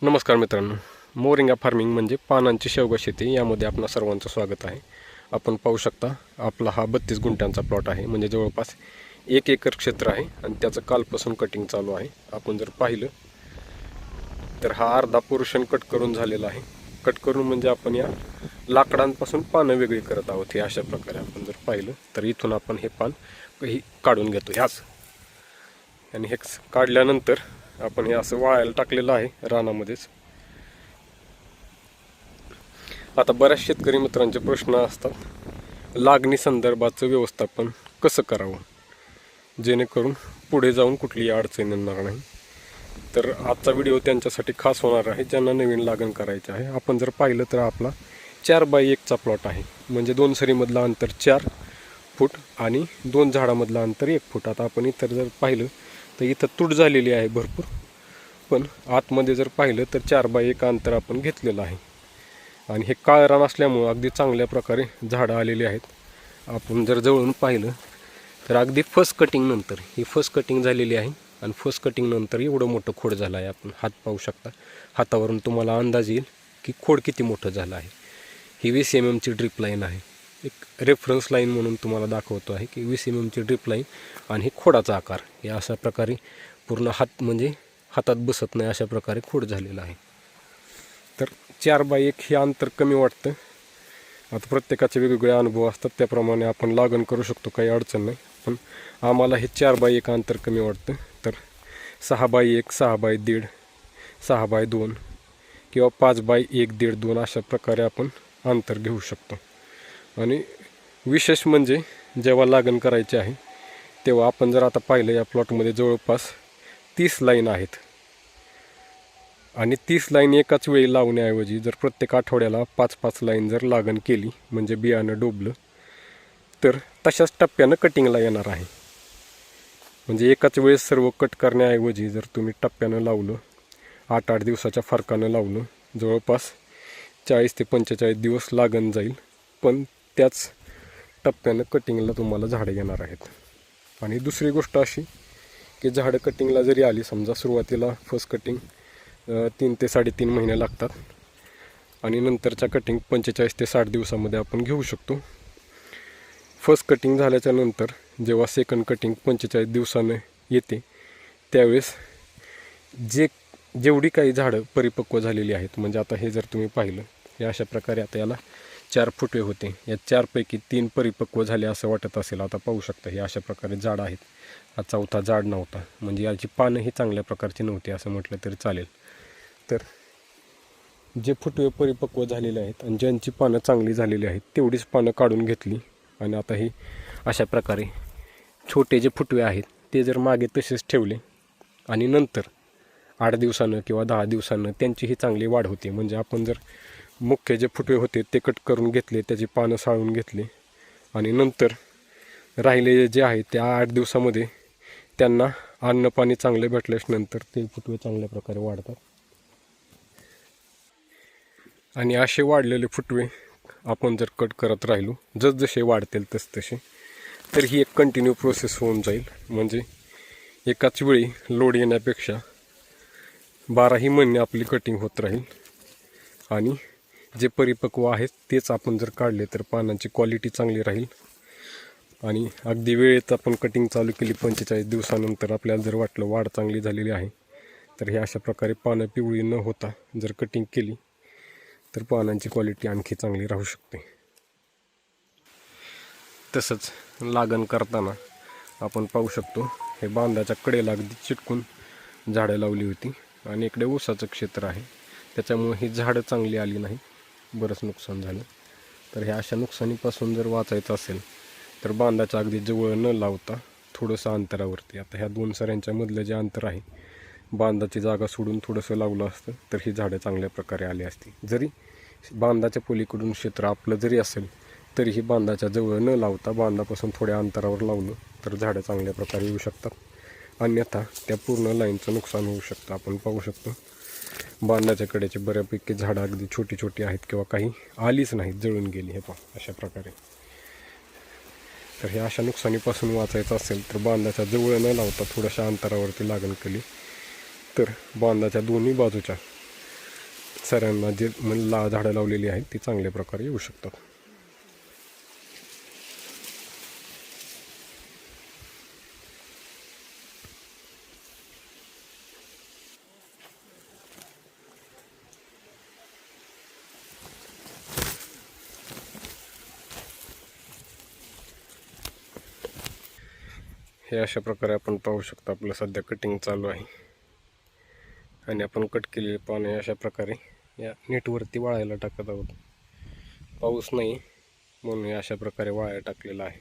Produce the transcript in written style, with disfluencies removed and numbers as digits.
नमस्कार मित्रांनो, moringa farming म्हणजे पानांची शेवगा शेती यामध्ये आपणा सर्वांचं स्वागत आहे. आपण पाहू शकता आपला हा 32 गुंठ्यांचा प्लॉट आहे, म्हणजे जवळपास 1 एकर क्षेत्र आहे आणि त्याचं कालपासून कटिंग चालू आहे. आपण जर पाहिलं तर हा अर्धा पोर्शन कट करून झालेला आहे. कट करून म्हणजे आपण या लाकडांपासून पानं वेगळी करत आहोत. हे अशा प्रकारे आपण जर पाहिलं तर इथून आपण हे पान काढून घेतो ह्याच, आणि हे काढल्यानंतर आपण हे असं वाळायला टाकलेलं आहे रानामध्येच. आता बऱ्याच शेतकरी मित्रांचे प्रश्न असतात, लागणी संदर्भाचं व्यवस्थापन कसं करावं जेणेकरून पुढे जाऊन कुठलीही अडचण येणार नाही. तर आजचा व्हिडिओ त्यांच्यासाठी खास होणार आहे ज्यांना नवीन लागण करायची आहे. आपण जर पाहिलं तर आपला 4x1चा प्लॉट आहे, म्हणजे 2 सरीमधलं अंतर 4 फूट आणि 2 झाडामधलं अंतर 1 फूट. आता आपण इतर जर पाहिलं तर इथं तूट झालेली आहे भरपूर, पण आतमध्ये जर पाहिलं तर 4x1 अंतर आपण घेतलेलं आहे. आणि हे काळं रान असल्यामुळं अगदी चांगल्या प्रकारे झाडं आलेली आहेत. आपण जर जवळून पाहिलं तर अगदी फर्स्ट कटिंग नंतर ही फर्स्ट कटिंग झालेली आहे, आणि फर्स्ट कटिंग नंतर एवढं मोठं खोड झालं आहे. आपण हात पाहू शकता, हातावरून तुम्हाला अंदाज येईल की खोड किती मोठं झालं आहे. ही 20 mm ची ड्रिप लाईन आहे. एक रेफरन्स लाईन म्हणून तुम्हाला दाखवतो आहे की 20 mm ची ड्रिप लाईन, आणि खोडाचा आकार हे अशा प्रकारे पूर्ण हात म्हणजे हातात बसत नाही अशा प्रकारे खोड झालेला आहे. तर 4x1 हे अंतर कमी वाटतं. आता प्रत्येकाचे वेगवेगळे अनुभव असतात, त्याप्रमाणे आपण लागण करू शकतो, काही अडचण नाही. पण आम्हाला हे 4x1 अंतर कमी वाटतं. तर 6x1, 6x1.5, 6x2 किंवा 5x1, 1.5-2 अशा प्रकारे आपण अंतर घेऊ शकतो. आणि विशेष म्हणजे जेव्हा लागण करायची आहे तेव्हा आपण जर आता पाहिलं या प्लॉटमध्ये जवळपास 30 लाईन आहेत, आणि 30 लाईन एकाच वेळी लावण्याऐवजी जर प्रत्येक आठवड्याला 5-5 लाईन जर लागण केली म्हणजे बियाणं डोबलं तर तशाच टप्प्यानं कटिंगला येणार आहे. म्हणजे एकाच वेळेस सर्व कट करण्याऐवजी जर तुम्ही टप्प्यानं लावलं, 8-8 दिवसाच्या फरकानं लावलं, जवळपास 40 ते 45 दिवस लागण जाईल, पण त्याच टप्प्यानं कटिंगला तुम्हाला झाडं येणार आहेत. आणि दुसरी गोष्ट अशी की झाडं कटिंगला जरी आली, समजा सुरुवातीला फर्स्ट कटिंग 3 ते 3.5 महिने लागतात, आणि नंतरच्या कटिंग 45 ते 60 दिवसामध्ये आपण घेऊ शकतो. फर्स्ट कटिंग झाल्याच्या नंतर जेव्हा सेकंड कटिंग 45 दिवसानं येते त्यावेळेस जेवढी काही झाडं परिपक्व झालेली आहेत, म्हणजे आता हे जर तुम्ही पाहिलं हे अशा प्रकारे, आता याला 4 फुटवे होते, या 4पैकी 3 परिपक्व झाले असं वाटत असेल. आता पाहू शकता हे अशा प्रकारे झाड आहेत. हा 4था झाड नव्हता, म्हणजे याची पानं ही चांगल्या प्रकारची नव्हती असं म्हटलं तरी चालेल. तर जे फुटवे परिपक्व झालेले आहेत आणि ज्यांची पानं चांगली झालेली आहेत तेवढीच पानं काढून घेतली, आणि आता ही अशा प्रकारे छोटे जे फुटवे आहेत ते जर मागे तसेच ठेवले, आणि नंतर 8 दिवसानं किंवा 10 दिवसानं त्यांचीही चांगली वाढ होते. म्हणजे आपण जर मुख्य जे फुटवे होते ते कट करून घेतले, त्याची पानं साळून घेतले, आणि नंतर राहिलेले जे आहेत त्या 8 दिवसामध्ये त्यांना अन्न पाणी चांगले भेटल्यास नंतर ते फुटवे चांगल्या प्रकारे वाढतात. आणि असे वाढलेले फुटवे आपण जर कट करत राहिलो जसजसे वाढतील तसतसे, तर ही एक कंटिन्यू प्रोसेस होऊन जाईल. म्हणजे एकाच वेळी लोड येण्यापेक्षा 12ही महिने आपली कटिंग होत राहील, आणि जे परिपक्व आहेत तेच आपण जर काढले तर पानांची क्वालिटी चांगली राहील. आणि अगदी वेळेत आपण कटिंग चालू केली 45 दिवसानंतर आपल्याला जर वाटलं वाढ चांगली झालेली आहे, तर हे अशा प्रकारे पानं पिवळी न होता जर कटिंग केली तर पानांची क्वालिटी आणखी चांगली राहू शकते. तसंच लागण करताना आपण पाहू शकतो हे बांधाच्या कडेला अगदी चिटकून झाडं लावली होती, आणि इकडे ऊसाचं क्षेत्र आहे, त्याच्यामुळे ही झाडं चांगली आली नाही, बरंच नुकसान झालं. तर ह्या अशा नुकसानीपासून जर वाचायचं असेल तर बांधाच्या अगदी जवळ न लावता थोडंसं अंतरावरती, आता ह्या 2 सऱ्यांच्या मधलं जे अंतर आहे बांधाची जागा सोडून थोडंसं लावलं असतं तर ही झाडं चांगल्या प्रकारे आली असती. जरी बांधाच्या पलीकडून क्षेत्र आपलं जरी असेल तरीही बांधाच्या जवळ न लावता बांधापासून थोड्या अंतरावर लावलं तर झाडं चांगल्या प्रकारे येऊ शकतात, अन्यथा त्या पूर्ण लाईनचं नुकसान होऊ शकतं. आपण पाहू शकतो बांधाच्या कडेचे बऱ्यापैकी झाडं अगदी छोटी छोटी आहेत किंवा काही आलीच नाहीत, जळून गेली. हे पहा अशा प्रकारे. तर हे अशा नुकसानीपासून वाचायचं असेल तर बांधाच्या जवळ न लावता थोड्याशा अंतरावरती लागण केली तर बांधाच्या दोन्ही बाजूच्या सऱ्यांना जे झाडं लावलेली आहेत ती चांगल्या प्रकारे येऊ शकतात. हे अशा प्रकारे आपण पाहू शकतो. आपलं सध्या कटिंग चालू आहे आणि आपण कट केलेले पाने अशा प्रकारे या नेटवरती वाळायला टाकत आहोत. पाऊस नाही म्हणून अशा प्रकारे वाळायला टाकलेला आहे.